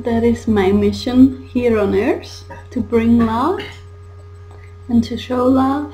That is my mission here on earth, to bring love and to show love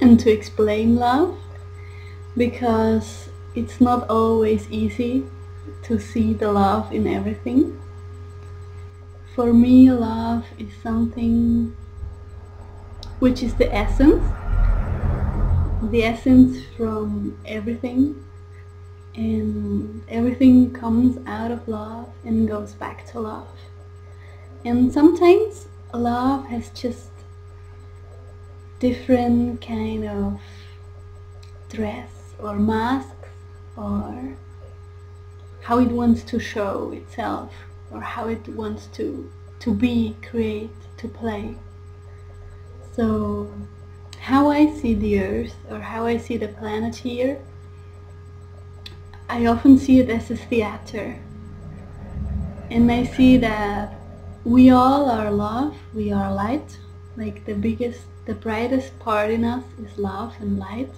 and to explain love, because it's not always easy to see the love in everything. For me, love is something which is the essence from everything, and everything comes out of love and goes back to love. And sometimes love has just different kind of dress or masks, or how it wants to show itself, or how it wants to be, create, to play. So how I see the earth, or how I see the planet here, I often see it as a theater. And I see that we all are love, we are light. Like the brightest part in us is love and light.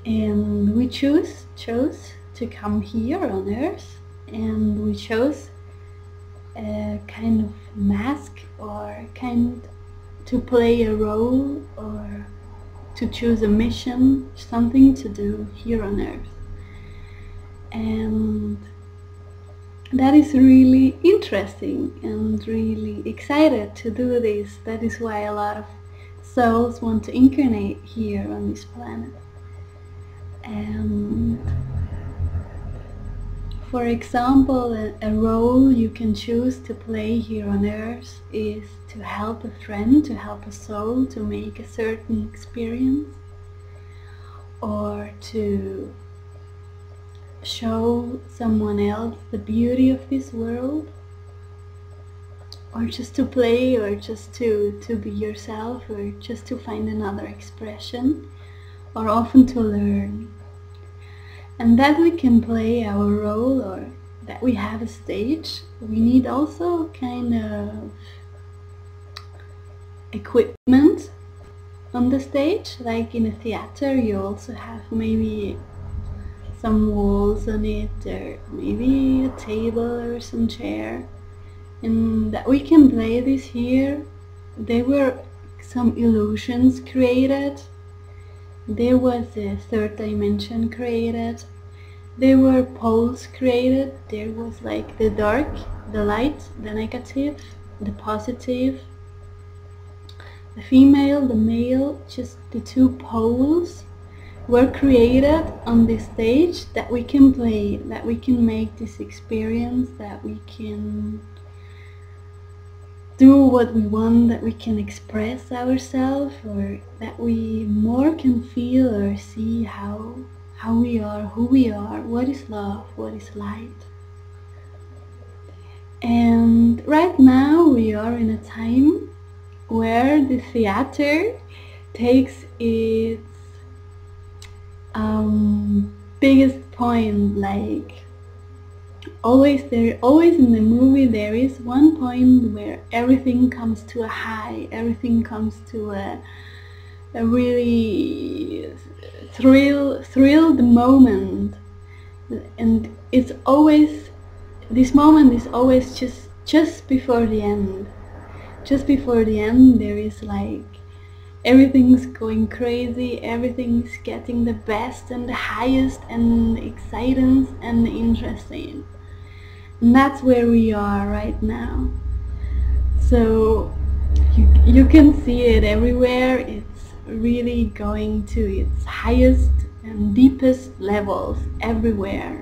And we chose to come here on earth, and we chose a kind of mask, or to play a role, or to choose a mission, something to do here on earth. And that is really interesting and really excited to do this. That is why a lot of souls want to incarnate here on this planet. And for example, a role you can choose to play here on earth is to help a friend, to help a soul to make a certain experience, or to show someone else the beauty of this world, or just to play, or just to be yourself, or just to find another expression, or often to learn. And that we can play our role, or that we have a stage, we need also kind of equipment on the stage. Like in a theater, you also have maybe some walls on it, or maybe a table or some chair, and that we can play this here. There were some illusions created, there was a third dimension created, there were poles created, there was like the dark, the light, the negative, the positive, the female, the male, just the two poles were created on this stage, that we can play, that we can make this experience, that we can do what we want, that we can express ourselves, or that we more can feel or see how we are, who we are, what is love, what is light. And right now we are in a time where the theater takes its biggest point. Like always in the movie there is one point where everything comes to a high, everything comes to a really thrilled moment, and it's always, this moment is always just before the end. Just before the end there is like everything's going crazy, everything's getting the best and the highest and exciting and interesting. And that's where we are right now. So you can see it everywhere. It's really going to its highest and deepest levels everywhere.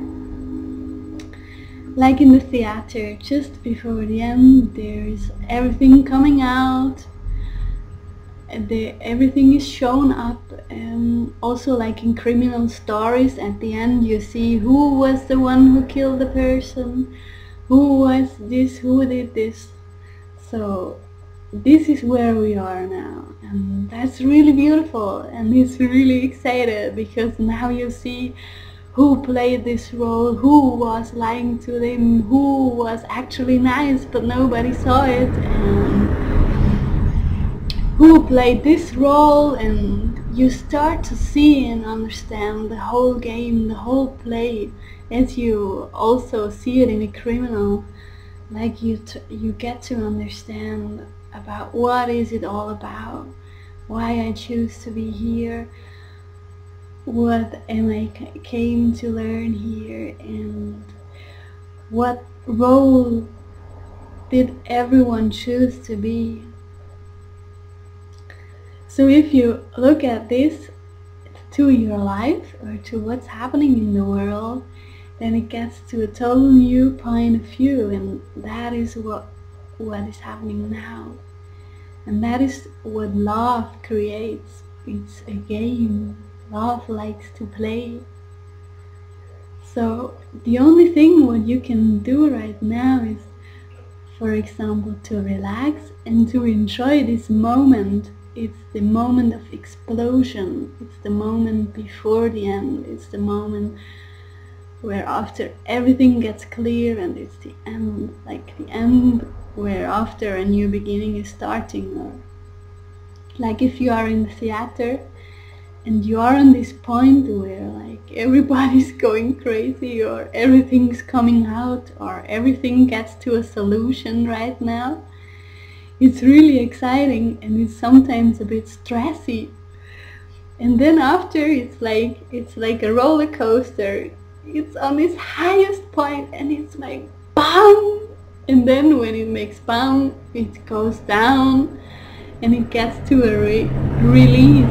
Like in the theater, just before the end there's everything coming out. Everything is shown up, and also like in criminal stories, at the end you see who was the one who killed the person, who was this, who did this. So this is where we are now, and that's really beautiful, and it's really excited, because now you see who played this role, who was lying to them, who was actually nice but nobody saw it, and who played this role. And you start to see and understand the whole game, the whole play, as you also see it in a criminal like you get to understand about what is it all about, why I choose to be here, what am I came to learn here, and what role did everyone choose to be. So if you look at this to your life or to what's happening in the world, then it gets to a total new point of view, and that is what is happening now. And that is what love creates. It's a game. Love likes to play. So the only thing what you can do right now is, for example, to relax and to enjoy this moment. It's the moment of explosion. It's the moment before the end. It's the moment where after everything gets clear, and it's the end, like the end where after a new beginning is starting. Or like if you are in the theater and you are on this point where like everybody's going crazy, or everything's coming out, or everything gets to a solution right now, it's really exciting, and it's sometimes a bit stressy. And then after, it's like a roller coaster. It's on its highest point, and it's like bam, and then when it makes bam, it goes down, and it gets to a release.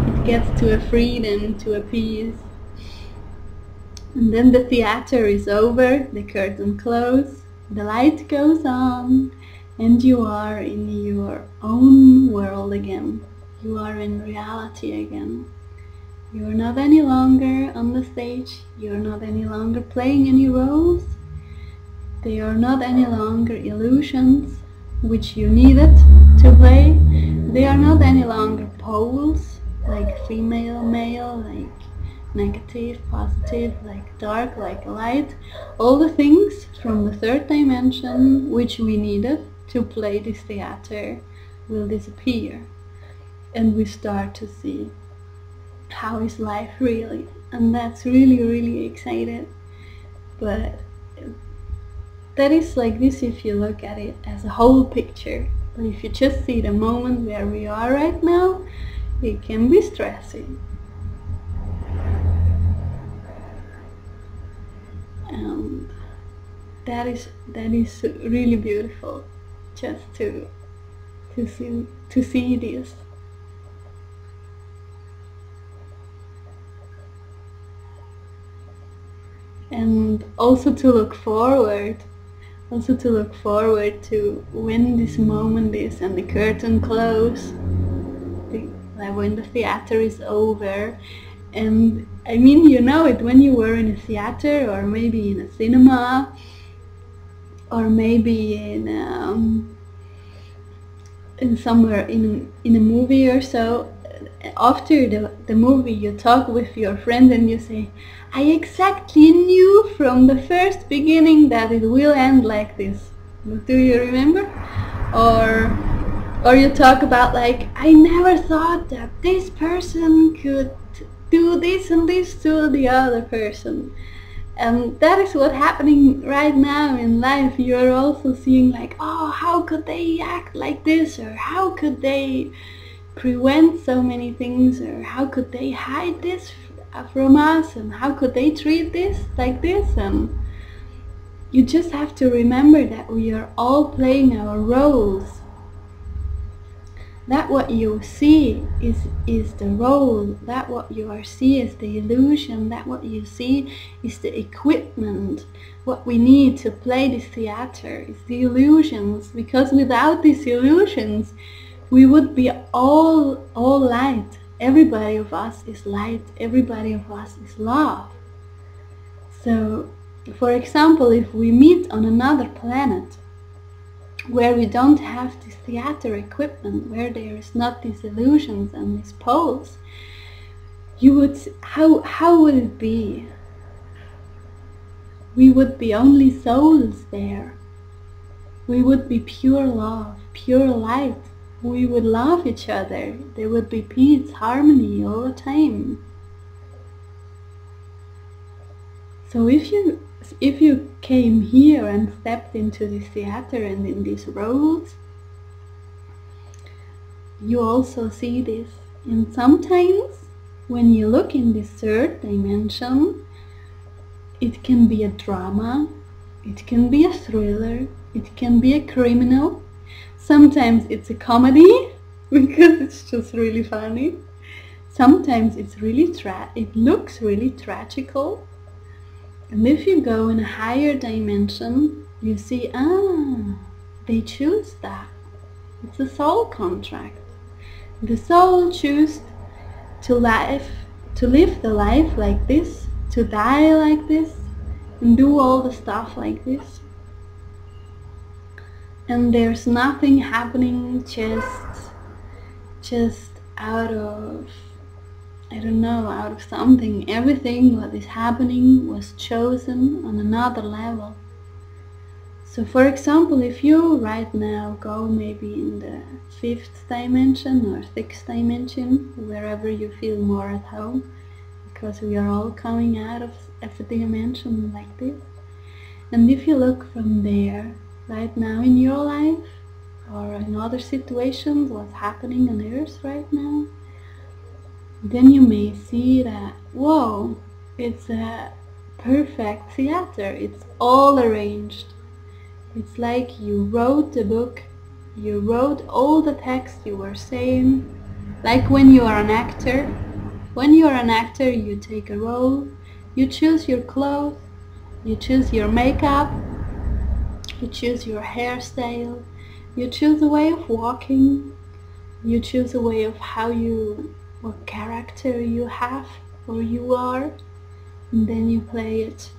It gets to a freedom, to a peace. And then the theater is over, the curtain closes, the light goes on, and you are in your own world again. You are in reality again. You are not any longer on the stage. You are not any longer playing any roles. They are not any longer illusions which you needed to play. They are not any longer poles, like female, male, like negative, positive, like dark, like light. All the things from the third dimension which we needed to play this theater will disappear, and we start to see how is life really. And that's really, really exciting. But that is like this if you look at it as a whole picture. But if you just see the moment where we are right now, it can be stressing. And that is really beautiful, just to see this. And also to look forward to when this moment is and the curtain closes, when the theater is over. And I mean, you know it when you were in a theater, or maybe in a cinema, or maybe in somewhere in a movie or so. After the movie, you talk with your friend and you say, I exactly knew from the first beginning that it will end like this. Do you remember? Or you talk about like, I never thought that this person could do this and this to the other person. And that is what's happening right now in life. You are also seeing like, oh, how could they act like this? Or how could they prevent so many things? Or how could they hide this from us? And how could they treat this like this? And you just have to remember that we are all playing our roles. That what you see is the role. That what you are see is the illusion. That what you see is the equipment. What we need to play this theater is the illusions. Because without these illusions, we would be all light. Everybody of us is light. Everybody of us is love. So, for example, if we meet on another planet, where we don't have this theater equipment, where there is not these illusions and these poles, you would, how would it be? We would be only souls there. We would be pure love, pure light. We would love each other. There would be peace, harmony all the time. So if you came here and stepped into this theater and in these roles, you also see this. And sometimes when you look in this third dimension, it can be a drama, it can be a thriller, it can be a criminal. Sometimes it's a comedy because it's just really funny. Sometimes it's really it looks really tragical. And if you go in a higher dimension, you see, they choose that. It's a soul contract. The soul chooses to live the life like this, to die like this, and do all the stuff like this. And there's nothing happening just out of, I don't know, out of something. Everything what is happening was chosen on another level. So for example, if you right now go maybe in the 5th dimension or 6th dimension, wherever you feel more at home, because we are all coming out of a dimension like this. And if you look from there, right now in your life, or in other situations, what's happening on Earth right now, then you may see that, whoa, it's a perfect theater. It's all arranged. It's like you wrote the book, you wrote all the text you were saying, like when you are an actor. When you are an actor, you take a role, you choose your clothes, you choose your makeup, you choose your hairstyle, you choose a way of walking, you choose a way of what character you have or you are, and then you play it.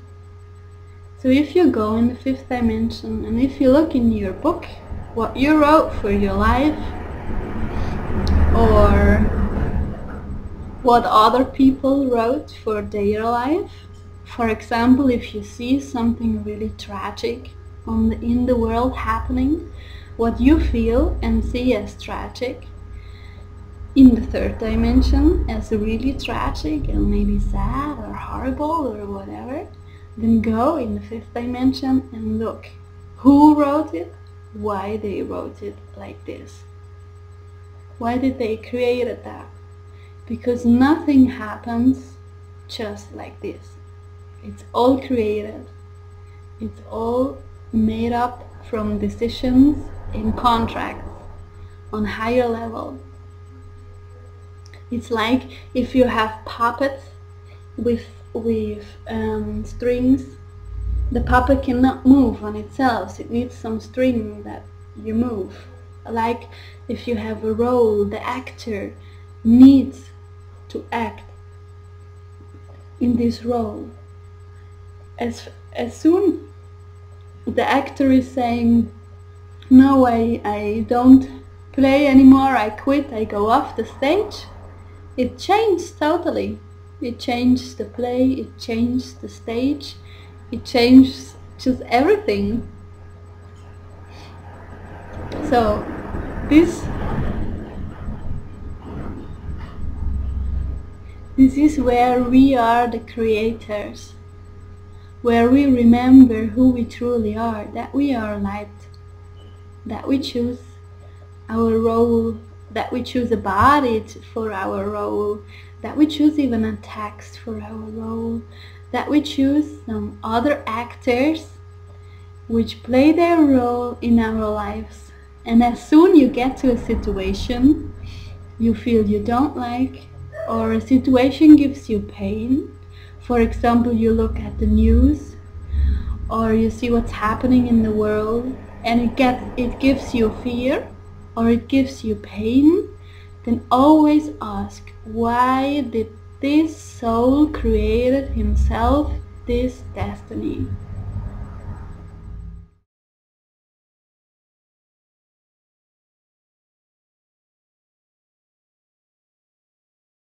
So if you go in the 5th dimension and if you look in your book what you wrote for your life, or what other people wrote for their life, for example, if you see something really tragic in the world happening, what you feel and see as tragic in the 3rd dimension as really tragic and maybe sad or horrible or whatever, then go in the 5th dimension and look who wrote it, why they wrote it like this. Why did they create that? Because nothing happens just like this. It's all created. It's all made up from decisions in contracts on higher level. It's like if you have puppets with strings, the puppet cannot move on itself. It needs some string that you move. Like if you have a role, the actor needs to act in this role. As soon the actor is saying, no, I don't play anymore, I quit, I go off the stage, it changed totally. It changed the play, it changed the stage, it changed just everything. So this is where we are the creators, where we remember who we truly are, that we are light, that we choose our role, that we choose a body for our role, that we choose even a text for our role, that we choose some other actors which play their role in our lives. And as soon you get to a situation you feel you don't like, or a situation gives you pain, for example, you look at the news or you see what's happening in the world and it gives you fear or it gives you pain, then always ask, why did this soul created himself this destiny?